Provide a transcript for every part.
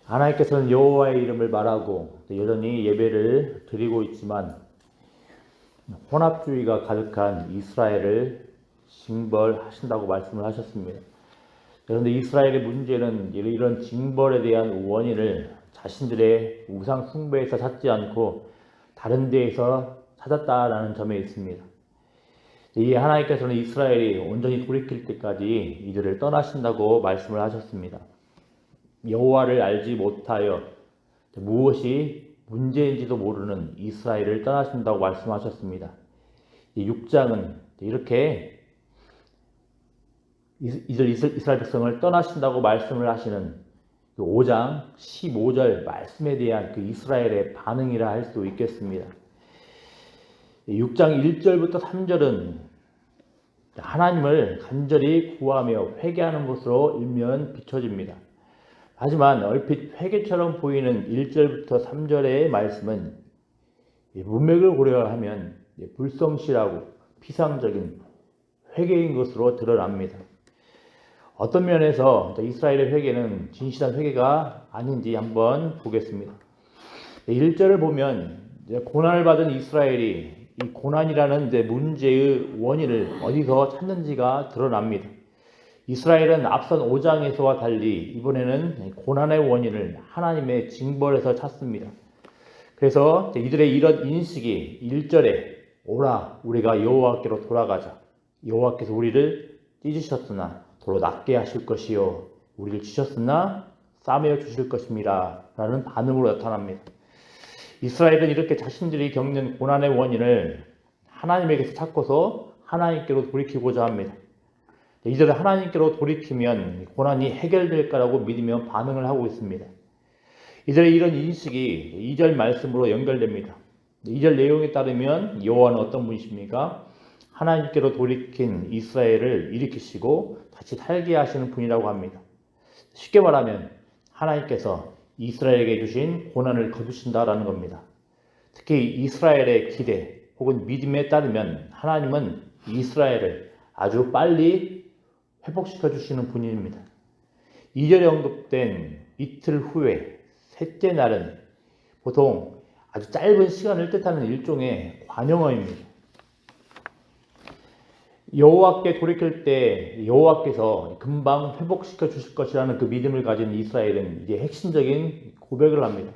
하나님께서는 여호와의 이름을 말하고 여전히 예배를 드리고 있지만 혼합주의가 가득한 이스라엘을 징벌하신다고 말씀을 하셨습니다. 그런데 이스라엘의 문제는 이런 징벌에 대한 원인을 자신들의 우상 숭배에서 찾지 않고 다른 데에서 찾았다라는 점에 있습니다. 이 하나님께서는 이스라엘이 온전히 돌이킬 때까지 이들을 떠나신다고 말씀을 하셨습니다. 여호와를 알지 못하여 무엇이 문제인지도 모르는 이스라엘을 떠나신다고 말씀하셨습니다. 6장은 이렇게 이스라엘 백성을 떠나신다고 말씀을 하시는 5장 15절 말씀에 대한 그 이스라엘의 반응이라 할 수 있겠습니다. 6장 1절부터 3절은 하나님을 간절히 구하며 회개하는 것으로 일면 비춰집니다. 하지만 얼핏 회개처럼 보이는 1절부터 3절의 말씀은 문맥을 고려하면 불성실하고 피상적인 회개인 것으로 드러납니다. 어떤 면에서 이스라엘의 회개는 진실한 회개가 아닌지 한번 보겠습니다. 1절을 보면 고난을 받은 이스라엘이 이 고난이라는 문제의 원인을 어디서 찾는지가 드러납니다. 이스라엘은 앞선 5장에서와 달리 이번에는 고난의 원인을 하나님의 징벌에서 찾습니다. 그래서 이들의 이런 인식이 1절에 오라 우리가 여호와께로 돌아가자. 여호와께서 우리를 찢으셨으나 도로 낫게 하실 것이요 우리를 치셨으나 싸매어 주실 것입니다. 라는 반응으로 나타납니다. 이스라엘은 이렇게 자신들이 겪는 고난의 원인을 하나님에게서 찾고서 하나님께로 돌이키고자 합니다. 이들은 하나님께로 돌이키면 고난이 해결될까라고 믿으며 반응을 하고 있습니다. 이들의 이런 인식이 2절 말씀으로 연결됩니다. 2절 내용에 따르면 여호와는 어떤 분이십니까? 하나님께로 돌이킨 이스라엘을 일으키시고 다시 살게 하시는 분이라고 합니다. 쉽게 말하면 하나님께서 이스라엘에게 주신 고난을 거두신다라는 겁니다. 특히 이스라엘의 기대 혹은 믿음에 따르면 하나님은 이스라엘을 아주 빨리 회복시켜 주시는 분입니다. 2절에 언급된 이틀 후에 셋째 날은 보통 아주 짧은 시간을 뜻하는 일종의 관용어입니다. 여호와께 돌이킬 때 여호와께서 금방 회복시켜 주실 것이라는 그 믿음을 가진 이스라엘은 이제 핵심적인 고백을 합니다.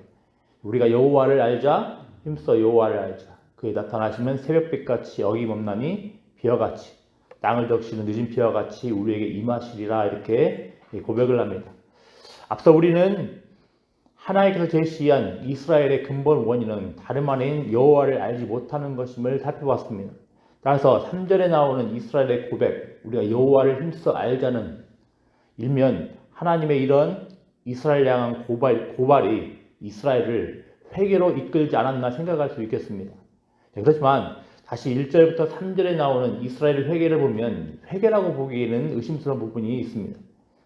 우리가 여호와를 알자, 힘써 여호와를 알자. 그에 나타나시면 새벽빛같이 어김없나니 비와같이 땅을 적시는 늦은 비와 같이 우리에게 임하시리라 이렇게 고백을 합니다. 앞서 우리는 하나님께서 제시한 이스라엘의 근본 원인은 다름 아닌 여호와를 알지 못하는 것임을 살펴봤습니다. 따라서 3절에 나오는 이스라엘의 고백, 우리가 여호와를 힘써 알자는 일면 하나님의 이런 이스라엘 향한 고발이 이스라엘을 회개로 이끌지 않았나 생각할 수 있겠습니다. 그렇지만 다시 1절부터 3절에 나오는 이스라엘의 회개를 보면 회개라고 보기에는 의심스러운 부분이 있습니다.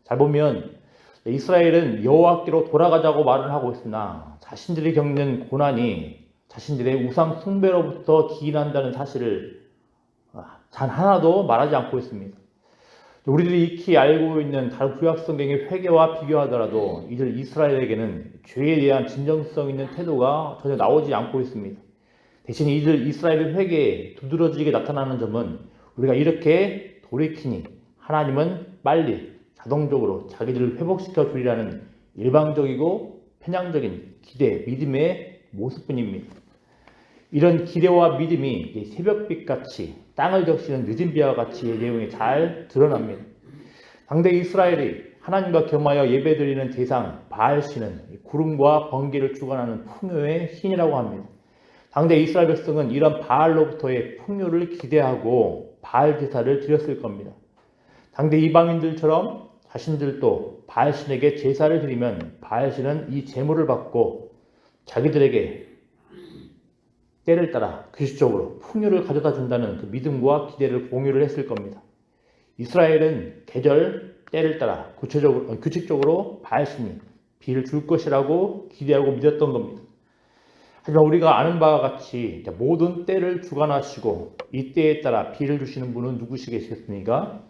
잘 보면 이스라엘은 여호와께로 돌아가자고 말을 하고 있으나 자신들이 겪는 고난이 자신들의 우상 숭배로부터 기인한다는 사실을 단 하나도 말하지 않고 있습니다. 우리들이 익히 알고 있는 다른 구약 성경의 회개와 비교하더라도 이들 이스라엘에게는 죄에 대한 진정성 있는 태도가 전혀 나오지 않고 있습니다. 대신 이들 이스라엘의 회개에 두드러지게 나타나는 점은 우리가 이렇게 돌이키니 하나님은 빨리 자동적으로 자기들을 회복시켜 주리라는 일방적이고 편향적인 기대, 믿음의 모습뿐입니다. 이런 기대와 믿음이 새벽빛같이 땅을 적시는 늦은 비와 같이 내용이 잘 드러납니다. 당대 이스라엘이 하나님과 겸하여 예배드리는 대상 바알신은 구름과 번개를 주관하는 풍요의 신이라고 합니다. 당대 이스라엘 백성은 이런 바알로부터의 풍요를 기대하고 바알 제사를 드렸을 겁니다. 당대 이방인들처럼 자신들도 바알신에게 제사를 드리면 바알신은 이 제물을 받고 자기들에게 때를 따라 규칙적으로 풍요를 가져다 준다는 그 믿음과 기대를 공유를 했을 겁니다. 이스라엘은 계절, 때를 따라 규칙적으로 바알신이 비를 줄 것이라고 기대하고 믿었던 겁니다. 하지만 우리가 아는 바와 같이 모든 때를 주관하시고 이 때에 따라 비를 주시는 분은 누구시겠습니까?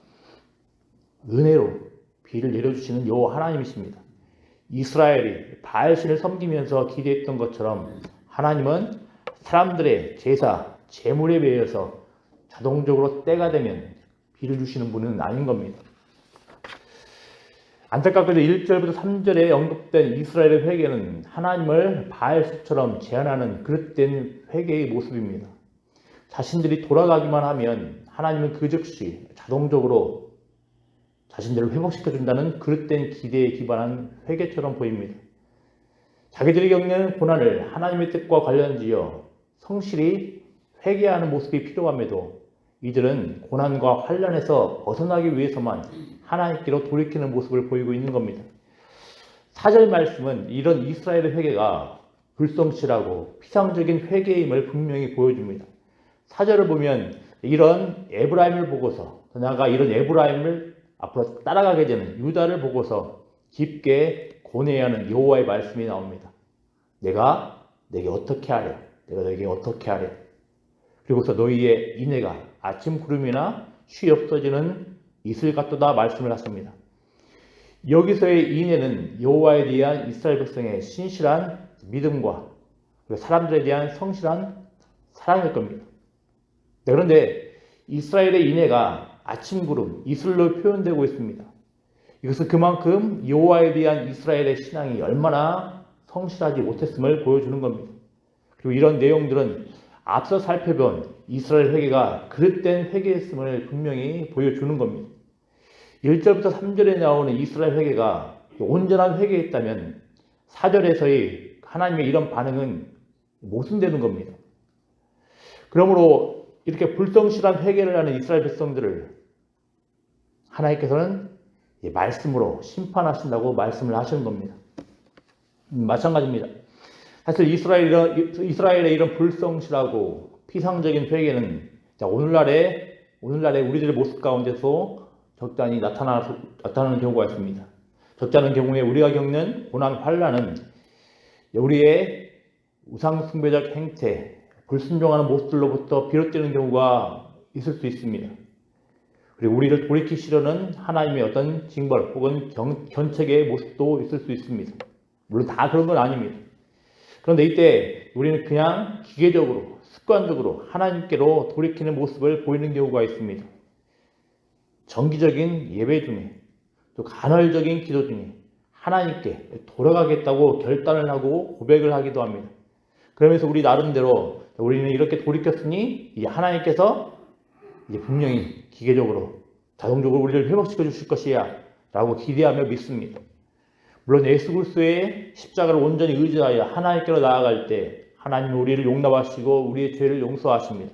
은혜로 비를 내려주시는 여호와 하나님이십니다. 이스라엘이 바알신을 섬기면서 기대했던 것처럼 하나님은 사람들의 제사, 제물에 매여서 자동적으로 때가 되면 비를 주시는 분은 아닌 겁니다. 안타깝게도 1절부터 3절에 언급된 이스라엘의 회개는 하나님을 바알신처럼 제한하는 그릇된 회개의 모습입니다. 자신들이 돌아가기만 하면 하나님은 그 즉시 자동적으로 자신들을 회복시켜준다는 그릇된 기대에 기반한 회개처럼 보입니다. 자기들이 겪는 고난을 하나님의 뜻과 관련지어 성실히 회개하는 모습이 필요함에도 이들은 고난과 환난에서 벗어나기 위해서만 하나님께로 돌이키는 모습을 보이고 있는 겁니다. 4절 말씀은 이런 이스라엘의 회개가 불성실하고 피상적인 회개임을 분명히 보여줍니다. 4절을 보면 이런 에브라임을 보고서 더 나아가 이런 에브라임을 앞으로 따라가게 되는 유다를 보고서 깊게 고뇌하는 여호와의 말씀이 나옵니다. 내가 내게 어떻게 하랴? 내가 너에게 어떻게 하랴? 그리고서 너희의 인애가 아침 구름이나 쉬 없어지는 이슬 같도다 말씀을 하십니다. 여기서의 인애는 여호와에 대한 이스라엘 백성의 신실한 믿음과 사람들에 대한 성실한 사랑일 겁니다. 그런데 이스라엘의 인애가 아침 구름, 이슬로 표현되고 있습니다. 이것은 그만큼 여호와에 대한 이스라엘의 신앙이 얼마나 성실하지 못했음을 보여주는 겁니다. 그리고 이런 내용들은 앞서 살펴본 이스라엘 회개가 그릇된 회개였음을 분명히 보여주는 겁니다. 1절부터 3절에 나오는 이스라엘 회개가 온전한 회개였다면 4절에서의 하나님의 이런 반응은 모순되는 겁니다. 그러므로 이렇게 불성실한 회개를 하는 이스라엘 백성들을 하나님께서는 말씀으로 심판하신다고 말씀을 하시는 겁니다. 마찬가지입니다. 사실 이스라엘의 이런 불성실하고 피상적인 회개는 오늘날의 우리들의 모습 가운데서 적잖이 나타나는 경우가 있습니다. 적지 않은 경우에 우리가 겪는 고난 환난은 우리의 우상 숭배적 행태, 불순종하는 모습들로부터 비롯되는 경우가 있을 수 있습니다. 그리고 우리를 돌이키시려는 하나님의 어떤 징벌 혹은 견책의 모습도 있을 수 있습니다. 물론 다 그런 건 아닙니다. 그런데 이때 우리는 그냥 기계적으로, 습관적으로 하나님께로 돌이키는 모습을 보이는 경우가 있습니다. 정기적인 예배 중에 또 간헐적인 기도 중에 하나님께 돌아가겠다고 결단을 하고 고백을 하기도 합니다. 그러면서 우리 나름대로 우리는 이렇게 돌이켰으니 이 하나님께서 이제 분명히 기계적으로 자동적으로 우리를 회복시켜 주실 것이야 라고 기대하며 믿습니다. 물론 예수 그리스도의 십자가를 온전히 의지하여 하나님께로 나아갈 때 하나님은 우리를 용납하시고 우리의 죄를 용서하십니다.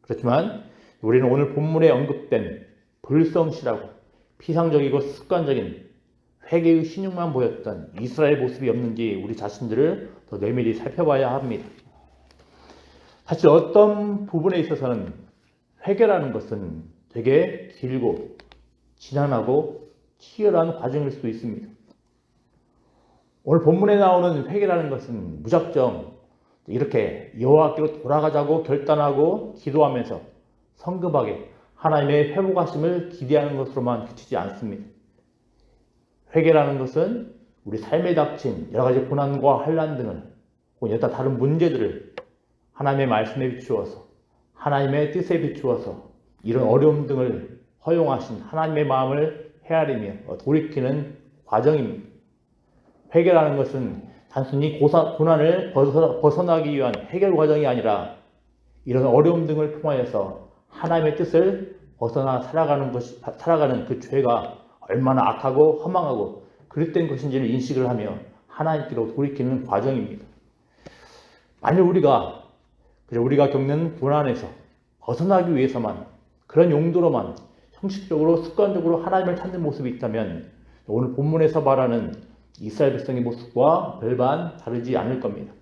그렇지만 우리는 오늘 본문에 언급된 불성실하고 피상적이고 습관적인 회개의 신용만 보였던 이스라엘 모습이 없는지 우리 자신들을 더 내밀히 살펴봐야 합니다. 사실 어떤 부분에 있어서는 회개라는 것은 되게 길고 지난하고 치열한 과정일 수 있습니다. 오늘 본문에 나오는 회개라는 것은 무작정 이렇게 여호와께로 돌아가자고 결단하고 기도하면서 성급하게 하나님의 회복하심을 기대하는 것으로만 그치지 않습니다. 회개라는 것은 우리 삶에 닥친 여러 가지 고난과 환난 등을 혹은 여타 다른 문제들을 하나님의 말씀에 비추어서 하나님의 뜻에 비추어서 이런 어려움 등을 허용하신 하나님의 마음을 헤아리며 돌이키는 과정입니다. 회개라는 것은 단순히 고난을 벗어나기 위한 해결 과정이 아니라 이런 어려움 등을 통하여서 하나님의 뜻을 벗어나 살아가는 그 죄가 얼마나 악하고 허망하고 그릇된 것인지를 인식을 하며 하나님께로 돌이키는 과정입니다. 만일 우리가 겪는 고난에서 벗어나기 위해서만 그런 용도로만 형식적으로 습관적으로 하나님을 찾는 모습이 있다면 오늘 본문에서 말하는 이스라엘 백성의 모습과 별반 다르지 않을 겁니다.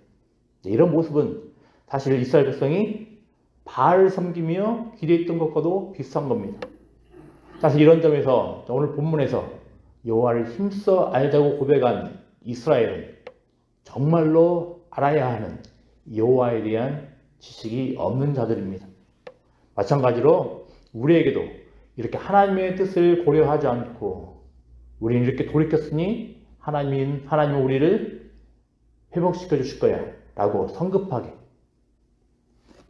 이런 모습은 사실 이스라엘 백성이 바알을 섬기며 기대했던 것과도 비슷한 겁니다. 사실 이런 점에서 오늘 본문에서 여호와를 힘써 알자고 고백한 이스라엘은 정말로 알아야 하는 여호와에 대한 지식이 없는 자들입니다. 마찬가지로 우리에게도 이렇게 하나님의 뜻을 고려하지 않고 우리는 이렇게 돌이켰으니 하나님은 우리를 회복시켜 주실 거야 라고 성급하게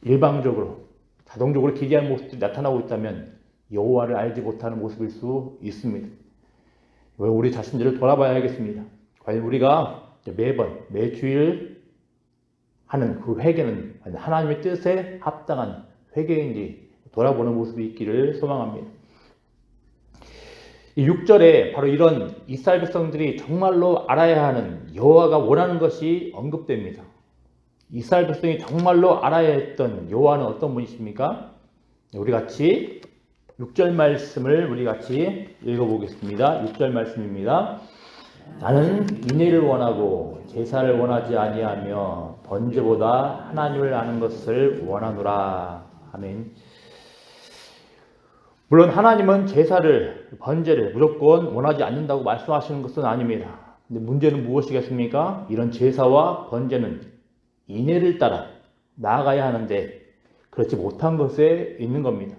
일방적으로 자동적으로 기대하는 모습들이 나타나고 있다면 여호와를 알지 못하는 모습일 수 있습니다. 우리 자신들을 돌아봐야겠습니다. 과연 우리가 매주일 하는 그 회개는 하나님의 뜻에 합당한 회개인지 돌아보는 모습이 있기를 소망합니다. 이 6절에 바로 이런 이스라엘 백성들이 정말로 알아야 하는 여호와가 원하는 것이 언급됩니다. 이스라엘 백성이 정말로 알아야 했던 여호와는 어떤 분이십니까? 우리 같이 6절 말씀을 우리 같이 읽어보겠습니다. 6절 말씀입니다. 나는 인애를 원하고 제사를 원하지 아니하며 번제보다 하나님을 아는 것을 원하노라. 아멘. 물론 하나님은 제사를, 번제를 무조건 원하지 않는다고 말씀하시는 것은 아닙니다. 근데 문제는 무엇이겠습니까? 이런 제사와 번제는 인애를 따라 나아가야 하는데 그렇지 못한 것에 있는 겁니다.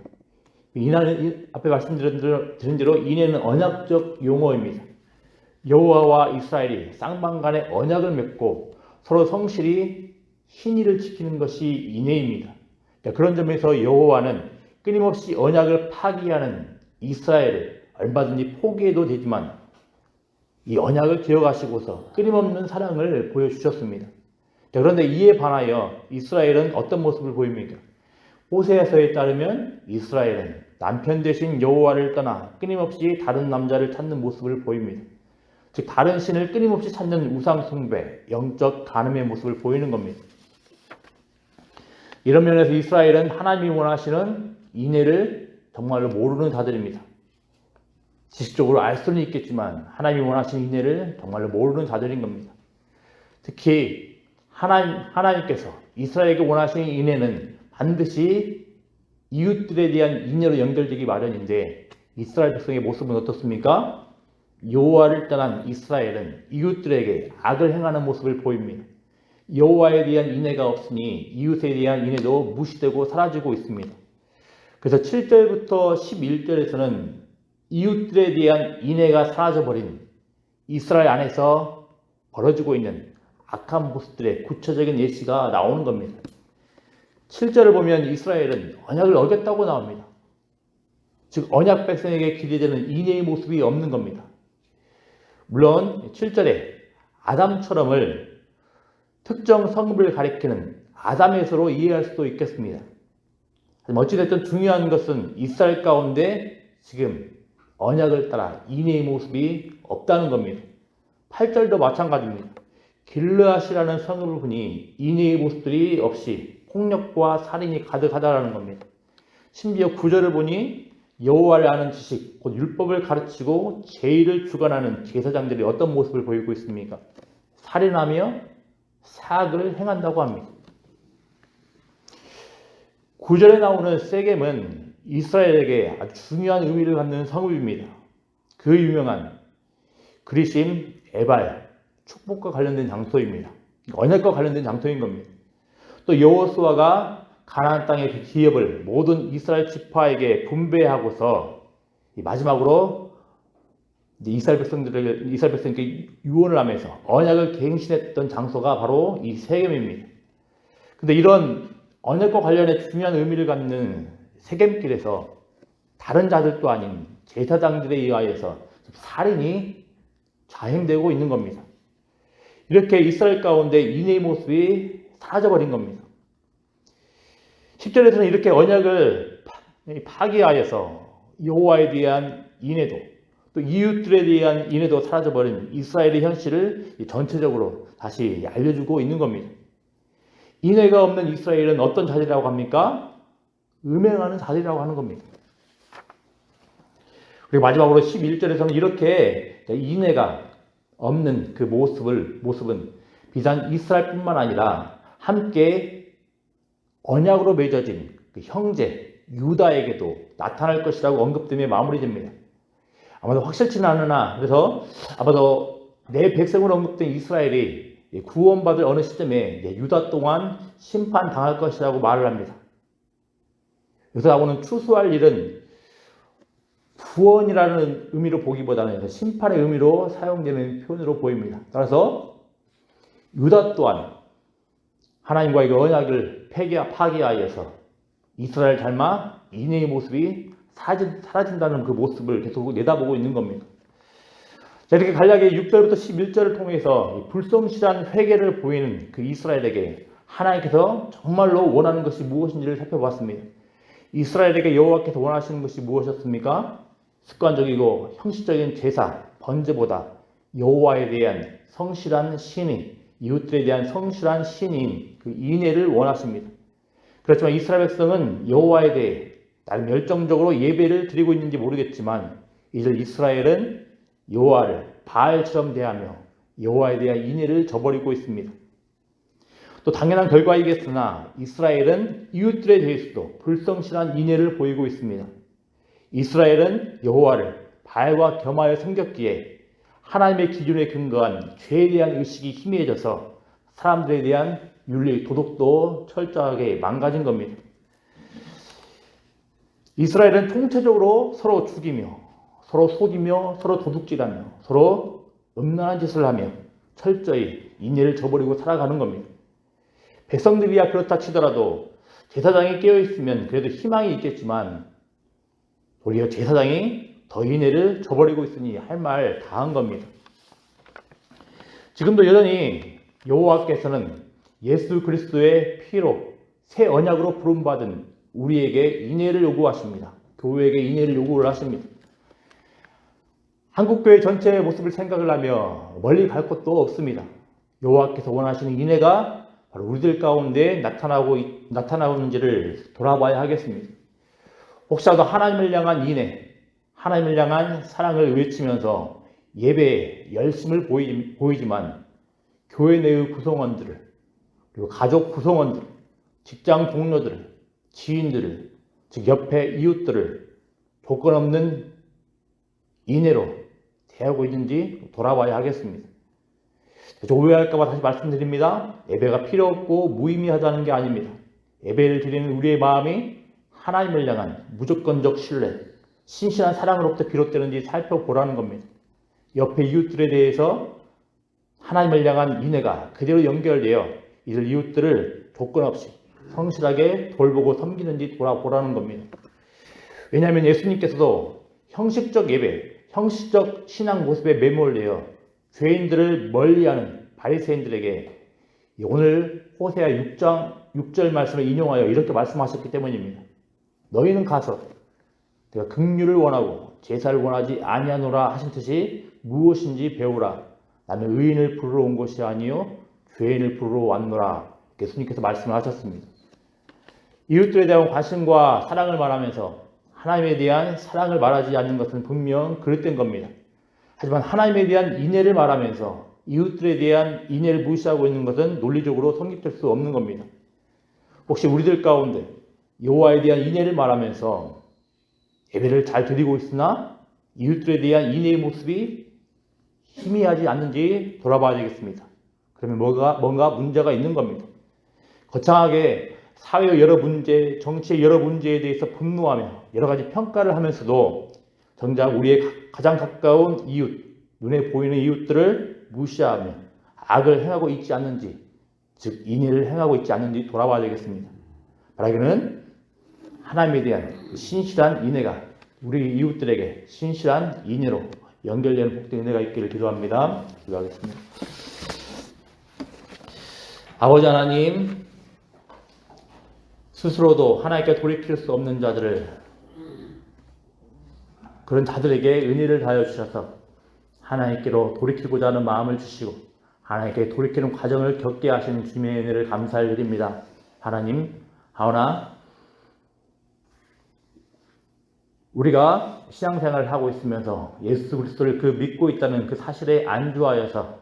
인애는 앞에 말씀드린 대로 인애는 언약적 용어입니다. 여호와와 이스라엘이 쌍방간의 언약을 맺고 서로 성실히 신의를 지키는 것이 인애입니다. 그런 점에서 여호와는 끊임없이 언약을 파기하는 이스라엘을 얼마든지 포기해도 되지만 이 언약을 기억하시고서 끊임없는 사랑을 보여주셨습니다. 그런데 이에 반하여 이스라엘은 어떤 모습을 보입니까? 호세아서에 따르면 이스라엘은 남편 대신 여호와를 떠나 끊임없이 다른 남자를 찾는 모습을 보입니다. 즉 다른 신을 끊임없이 찾는 우상 숭배, 영적 간음의 모습을 보이는 겁니다. 이런 면에서 이스라엘은 하나님이 원하시는 인애를 정말로 모르는 자들입니다. 지식적으로 알 수는 있겠지만 하나님이 원하시는 인애를 정말로 모르는 자들인 겁니다. 특히 하나님께서 이스라엘에게 원하시는 인애는 반드시 이웃들에 대한 인애로 연결되기 마련인데 이스라엘 백성의 모습은 어떻습니까? 여호와를 떠난 이스라엘은 이웃들에게 악을 행하는 모습을 보입니다. 여호와에 대한 인애가 없으니 이웃에 대한 인애도 무시되고 사라지고 있습니다. 그래서 7절부터 11절에서는 이웃들에 대한 인애가 사라져버린 이스라엘 안에서 벌어지고 있는 악한 모습들의 구체적인 예시가 나오는 겁니다. 7절을 보면 이스라엘은 언약을 어겼다고 나옵니다. 즉 언약 백성에게 기대되는 인애의 모습이 없는 겁니다. 물론 7절에 아담처럼을 특정 성읍을 가리키는 아담에서로 이해할 수도 있겠습니다. 어찌됐든 중요한 것은 이스라엘 가운데 지금 언약을 따라 인애의 모습이 없다는 겁니다. 8절도 마찬가지입니다. 길르앗이라는 성읍을 보니 인애의 모습들이 없이 폭력과 살인이 가득하다라는 겁니다. 심지어 9절을 보니 여호와를 아는 지식, 곧 율법을 가르치고 제의를 주관하는 제사장들이 어떤 모습을 보이고 있습니까? 살인하며 사악을 행한다고 합니다. 9절에 나오는 세겜은 이스라엘에게 아주 중요한 의미를 갖는 성읍입니다. 그 유명한 그리심, 에발, 축복과 관련된 장소입니다. 언약과 관련된 장소인 겁니다. 또 여호수아가 가나안 땅의 기업을 모든 이스라엘 지파에게 분배하고서 마지막으로 이스라엘 백성에게 유언을 하면서 언약을 갱신했던 장소가 바로 이 세겜입니다. 근데 이런 언약과 관련해 중요한 의미를 갖는 세겜길에서 다른 자들도 아닌 제사장들에 의하여서 살인이 자행되고 있는 겁니다. 이렇게 이스라엘 가운데 인애의 모습이 사라져버린 겁니다. 10절에서는 이렇게 언약을 파기하여서 여호와에 대한 인애도 또 이웃들에 대한 인애도 사라져버린 이스라엘의 현실을 전체적으로 다시 알려주고 있는 겁니다. 인애가 없는 이스라엘은 어떤 자들이라고 합니까? 음행하는 자들이라고 하는 겁니다. 그리고 마지막으로 11절에서는 이렇게 인애가 없는 그 모습은 비단 이스라엘뿐만 아니라 함께 언약으로 맺어진 그 형제 유다에게도 나타날 것이라고 언급되며 마무리됩니다. 아마도 확실치는 않으나 그래서 아마도 내 백성으로 언급된 이스라엘이 구원받을 어느 시점에 유다 또한 심판당할 것이라고 말을 합니다. 여기서 나오는 추수할 일은 구원이라는 의미로 보기보다는 심판의 의미로 사용되는 표현으로 보입니다. 따라서 유다 또한 하나님과의 그 언약을 파기하여서 이스라엘 닮아 인해의 모습이 사라진다는 그 모습을 계속 내다보고 있는 겁니다. 자, 이렇게 간략히 6절부터 11절을 통해서 불성실한 회개를 보이는 그 이스라엘에게 하나님께서 정말로 원하는 것이 무엇인지를 살펴봤습니다. 이스라엘에게 여호와께서 원하시는 것이 무엇이었습니까? 습관적이고 형식적인 제사, 번제보다 여호와에 대한 성실한 신인, 이웃들에 대한 성실한 신인, 그 인애를 원하십니다. 그렇지만 이스라엘 백성은 여호와에 대해 나름 열정적으로 예배를 드리고 있는지 모르겠지만 이들 이스라엘은 여호와를 바알처럼 대하며 여호와에 대한 인애를 저버리고 있습니다. 또 당연한 결과이겠으나 이스라엘은 이웃들에 대해서도 불성실한 인애를 보이고 있습니다. 이스라엘은 여호와를 바알과 겸하여 섬겼기에 하나님의 기준에 근거한 죄에 대한 의식이 희미해져서 사람들에 대한 윤리, 도덕도 철저하게 망가진 겁니다. 이스라엘은 통체적으로 서로 죽이며 서로 속이며 서로 도둑질하며 서로 음란한 짓을 하며 철저히 인애를 저버리고 살아가는 겁니다. 백성들이야 그렇다 치더라도 제사장이 깨어있으면 그래도 희망이 있겠지만 오히려 제사장이 더 인애를 저버리고 있으니 할 말 다 한 겁니다. 지금도 여전히 여호와께서는 예수 그리스도의 피로 새 언약으로 부름받은 우리에게 인애를 요구하십니다. 교회에게 인애를 요구를 하십니다. 한국교회 전체의 모습을 생각을 하며 멀리 갈 곳도 없습니다. 여호와께서 원하시는 인애가 바로 우리들 가운데 나타나오는지를 돌아봐야 하겠습니다. 혹시라도 하나님을 향한 인애, 하나님을 향한 사랑을 외치면서 예배에 열심을 보이지만 교회 내의 구성원들을, 그리고 가족 구성원들, 직장 동료들을, 지인들을, 즉 옆에 이웃들을 조건 없는 인애로 대하고 있는지 돌아봐야 하겠습니다. 오해할까봐 다시 말씀드립니다. 예배가 필요 없고 무의미하다는 게 아닙니다. 예배를 드리는 우리의 마음이 하나님을 향한 무조건적 신뢰, 신실한 사랑으로부터 비롯되는지 살펴보라는 겁니다. 옆에 이웃들에 대해서 하나님을 향한 인애가 그대로 연결되어 이들 이웃들을 조건 없이 성실하게 돌보고 섬기는지 돌아보라는 겁니다. 왜냐하면 예수님께서도 형식적 예배, 형식적 신앙 모습에 매몰되어 죄인들을 멀리하는 바리새인들에게 오늘 호세아 6절 말씀을 인용하여 이렇게 말씀하셨기 때문입니다. 너희는 가서 내가 긍휼을 원하고 제사를 원하지 아니하노라 하신 뜻이 무엇인지 배우라. 나는 의인을 부르러 온 것이 아니요 죄인을 부르러 왔노라. 예수님께서 말씀을 하셨습니다. 이웃들에 대한 관심과 사랑을 말하면서 하나님에 대한 사랑을 말하지 않는 것은 분명 그릇된 겁니다. 하지만 하나님에 대한 인애를 말하면서 이웃들에 대한 인애를 무시하고 있는 것은 논리적으로 성립될 수 없는 겁니다. 혹시 우리들 가운데 여호와에 대한 인애를 말하면서 예배를 잘 드리고 있으나 이웃들에 대한 인애의 모습이 희미하지 않는지 돌아봐야 되겠습니다. 그러면 뭔가 문제가 있는 겁니다. 거창하게 사회의 여러 문제, 정치의 여러 문제에 대해서 분노하며 여러 가지 평가를 하면서도 정작 우리의 가장 가까운 이웃, 눈에 보이는 이웃들을 무시하며 악을 행하고 있지 않는지, 즉 인애를 행하고 있지 않는지 돌아봐야 되겠습니다. 바라기는 하나님에 대한 신실한 인애가 우리 이웃들에게 신실한 인애로 연결되는 복된 은혜가 있기를 기도합니다. 기도하겠습니다. 아버지 하나님, 스스로도 하나님께 돌이킬 수 없는 자들을, 그런 자들에게 은혜를 다하여 주셔서 하나님께로 돌이키고자 하는 마음을 주시고 하나님께 돌이키는 과정을 겪게 하신 주님의 은혜를 감사드립니다. 하나님, 하오나 우리가 신앙생활을 하고 있으면서 예수 그리스도를 믿고 있다는 그 사실에 안주하여서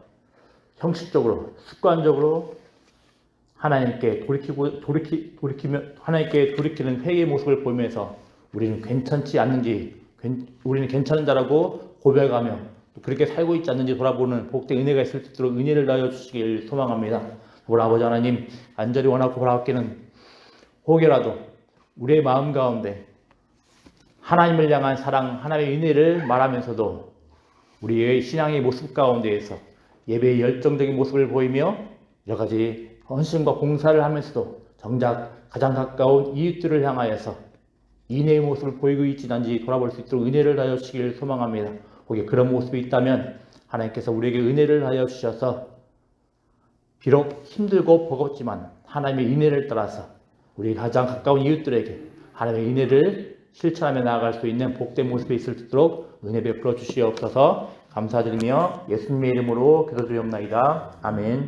형식적으로, 습관적으로 하나님께 하나님께 돌이키는 회개의 모습을 보면서 우리는 괜찮지 않는지, 우리는 괜찮은 자라고 고백하며 그렇게 살고 있지 않는지 돌아보는 복된 은혜가 있을 수 있도록 은혜를 다하여 주시길 소망합니다. 우리 아버지 하나님, 간절히 원하고 바라기는 혹여라도 우리의 마음 가운데 하나님을 향한 사랑, 하나님의 은혜를 말하면서도 우리의 신앙의 모습 가운데에서 예배의 열정적인 모습을 보이며 여러 가지 헌신과 봉사를 하면서도 정작 가장 가까운 이웃들을 향하여서 인애의 모습을 보이고 있지는지 돌아볼 수 있도록 은혜를 하여 주시기를 소망합니다. 혹시 그런 모습이 있다면 하나님께서 우리에게 은혜를 하여 주셔서 비록 힘들고 버겁지만 하나님의 은혜를 따라서 우리 가장 가까운 이웃들에게 하나님의 은혜를 실천하며 나아갈 수 있는 복된 모습이 있을 수 있도록 은혜 베풀어 주시옵소서. 감사드리며 예수님의 이름으로 기도드리옵나이다. 아멘.